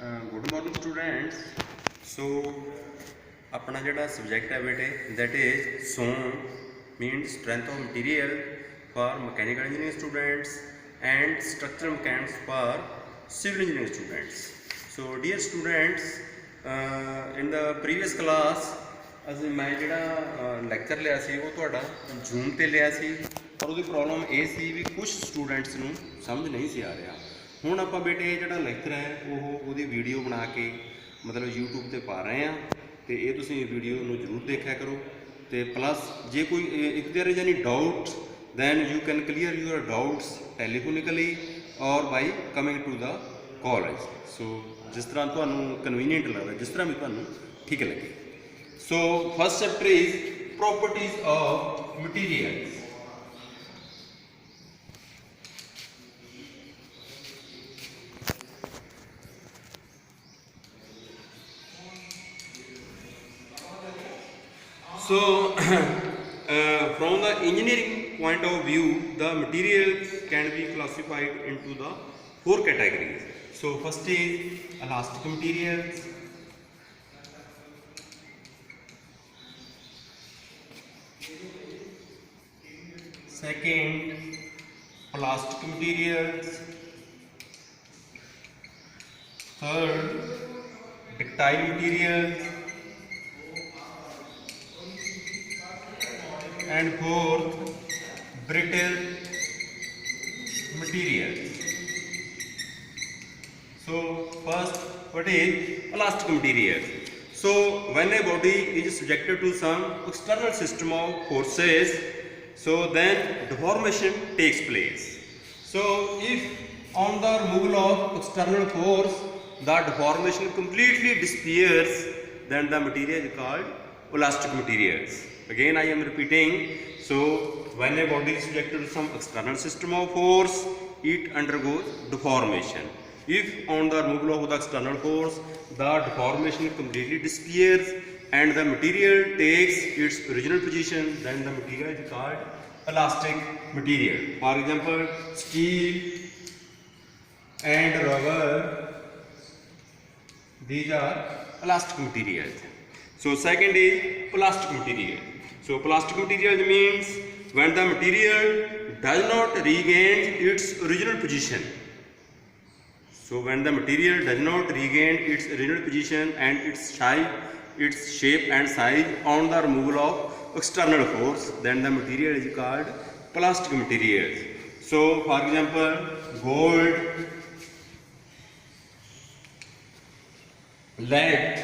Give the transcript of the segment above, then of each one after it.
Good morning students. सो अपना जोड़ा subject है बेटे that is some mean strength of material for mechanical engineering students and structural mechanics for civil engineering students. So dear students, in the previous class मैं जोड़ा lecture लिया सी वो तुहाडा zoom ते लिया सी पर उसकी प्रॉब्लम ये सी भी कुछ स्टूडेंट्स नूं समझ नहीं सी आ रहा। हुण आपां बेटे जोड़ा लैक्चर है वो वीडियो बना के मतलब यूट्यूब पर पा रहे हैं तो ये तुसीं वीडियो नूं जरूर देखा करो। तो प्लस जे कोई if there is any doubt then you can clear your doubts telephonically और by coming to the college. So जिस तरह तुहानूं कन्वीनियंट लगता जिस तरह भी तुहानूं ठीक लगे। So first chapter is properties of materials. So, from the engineering point of view, the materials can be classified into the 4 categories. So, first is elastic materials, second plastic materials, third ductile materials, and fourth brittle materials. So first, what is elastic material? So when a body is subjected to some external system of forces, so then deformation takes place. So if on the removal of external force the deformation completely disappears, then the material is called elastic materials. Again I am repeating. So when a body is subjected to some external system of force, it undergoes deformation. If on the removal of the external force the deformation completely disappears and the material takes its original position, then the material is called elastic material. For example, steel and rubber, these are elastic materials. So second is plastic material. So plastic material means when the material does not regain its original position. So when the material does not regain its original position and its shape and size on the removal of external force, then the material is called plastic material. So for example, gold, lead,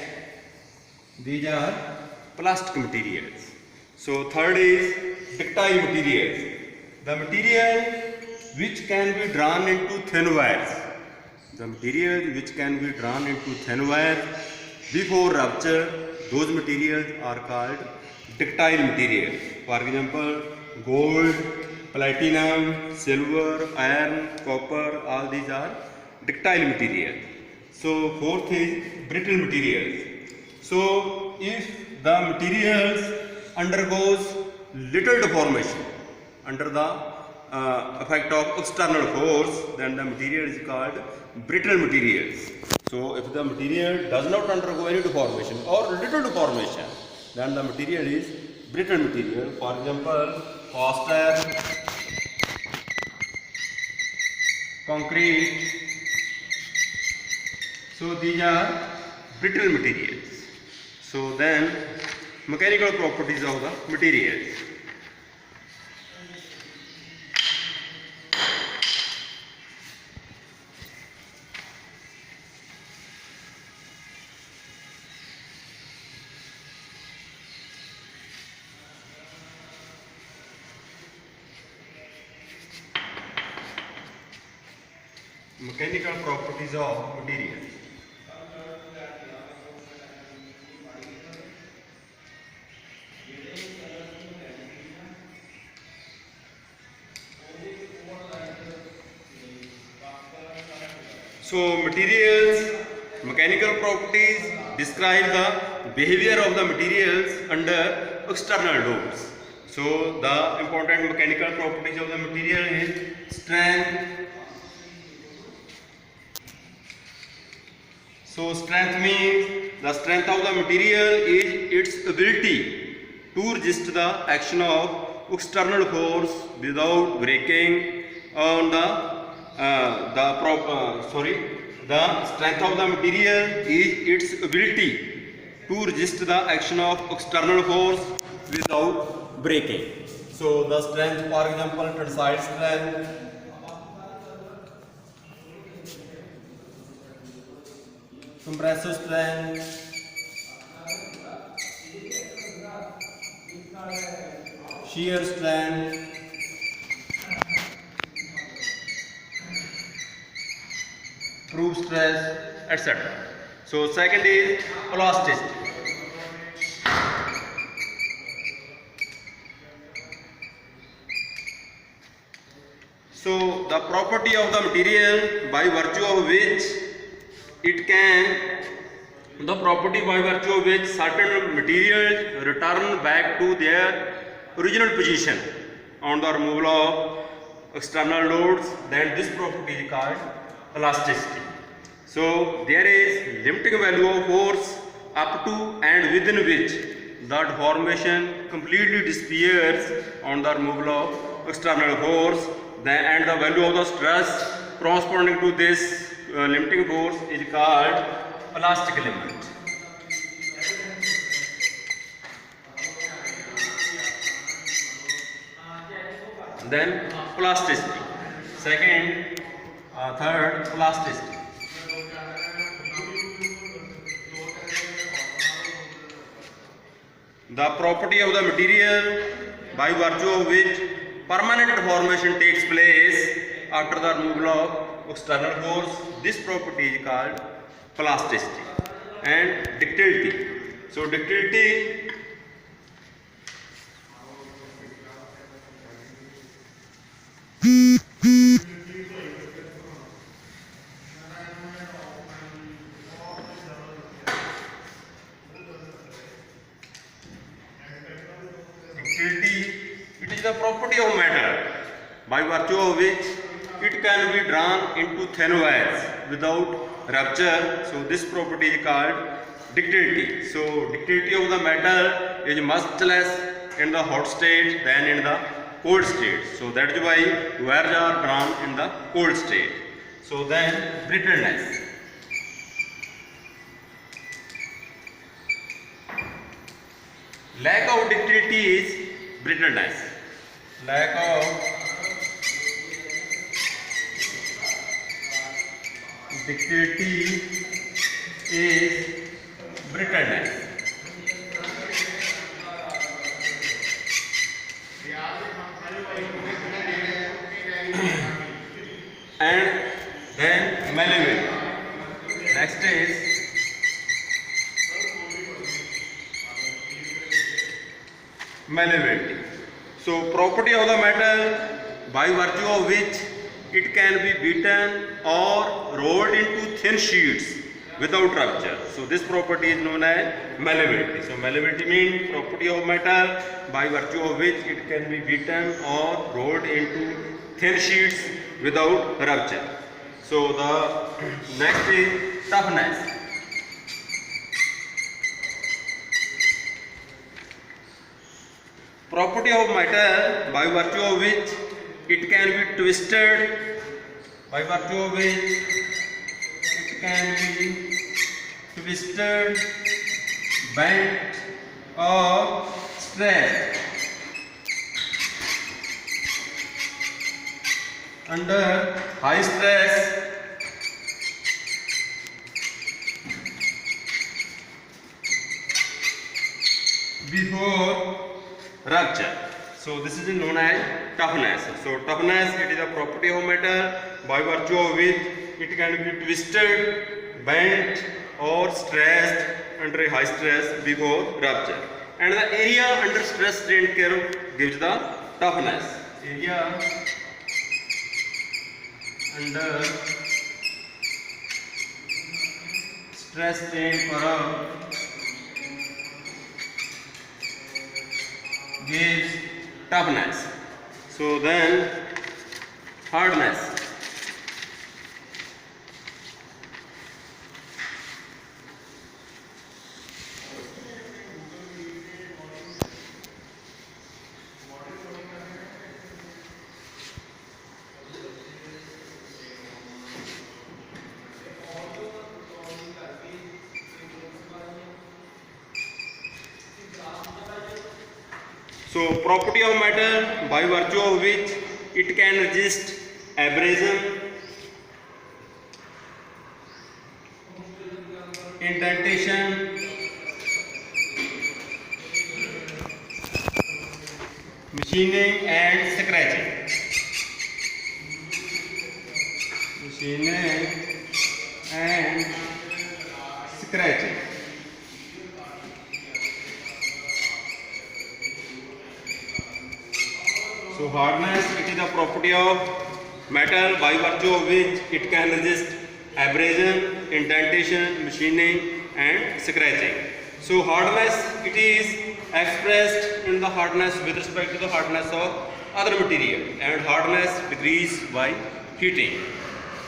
these are plastic materials. So third is ductile materials, the material which can be drawn into thin wires. The material which can be drawn into thin wires before rupture, those materials are called ductile materials. For example, gold, platinum, silver, iron, copper, all these are ductile materials. So fourth is brittle materials. So if the materials undergoes little deformation under the effect of external force, then the material is called brittle materials. So if the material does not undergo any deformation or little deformation, then the material is brittle material. For example, cast iron, concrete. So these are brittle materials. So then mechanical properties of the materials. Mechanical properties of materials. So materials, mechanical properties describe the behavior of the materials under external loads. So the important mechanical properties of the material is strength, So strength means the strength of the material is its ability to resist the action of external force without breaking on the strength of the material is its ability to resist the action of external force without breaking. So the strength, for example, tensile strength, compressive strength, shear strength, proof stress, etc. So second is elasticity. So the property of the material by virtue of which certain materials return back to their original position on the removal of external loads, then this property is called elasticity. So there is limiting value of force up to and within which the deformation completely disappears on the removal of external force, and the value of the stress corresponding to this limiting force is called elastic limit. Then plasticity. Third, plasticity. The property of the material by virtue of which permanent deformation takes place after the removal of external force. This property is called plasticity. And ductility. So ductility it is the property of matter by virtue of which it can be drawn into thin wires without rupture. So this property is called ductility. So ductility of the metal is much less in the hot state than in the cold state. So that is why wires are drawn in the cold state. So then brittleness. Lack of ductility is brittleness. Lack of ductility is brittleness. And then malleability. Next is malleability. So property of the metal by virtue of which it can be beaten or rolled into thin sheets without rupture. So this property is known as malleability. So malleability means property of metal by virtue of which it can be beaten or rolled into thin sheets without rupture. So the next is toughness. Property of metal by virtue of which it can be twisted, by virtue of which it can be twisted, bent or stretched under high stress before rupture. So this is known as toughness. So toughness, it is a property of metal by virtue of which it can be twisted, bent or stretched under a high stress before rupture. And the area under stress strain curve gives the toughness. Area under stress strain curve gives toughness. So then hardness. So property of metal by virtue of which it can resist abrasion, indentation, machining and scratching. Machining and scratching. So hardness, it is the property of metal by virtue of which it can resist abrasion, indentation, machining and scratching. So hardness, it is expressed in the hardness with respect to the hardness of other material, and hardness decrease by heating.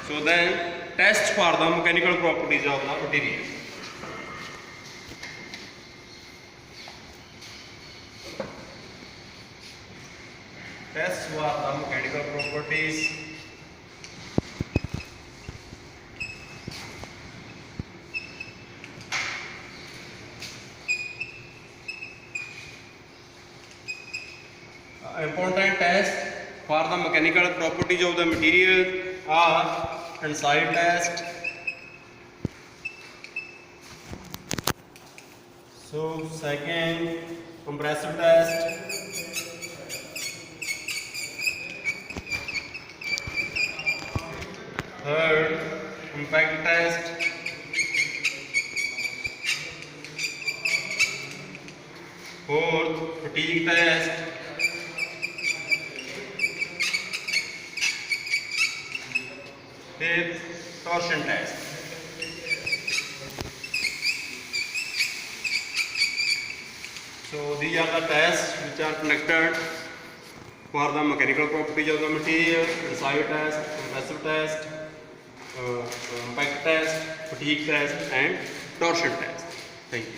So then test for the mechanical properties of the material. Test for the mechanical properties. Important test for the mechanical properties of the material are tensile test. So second, compressive test. Third, impact test. Fourth, fatigue test. Fifth, torsion test. So these are the tests which are conducted for the mechanical properties of the material: tensile test, compressive test, impact test, fatigue test and torsion test. Thank you.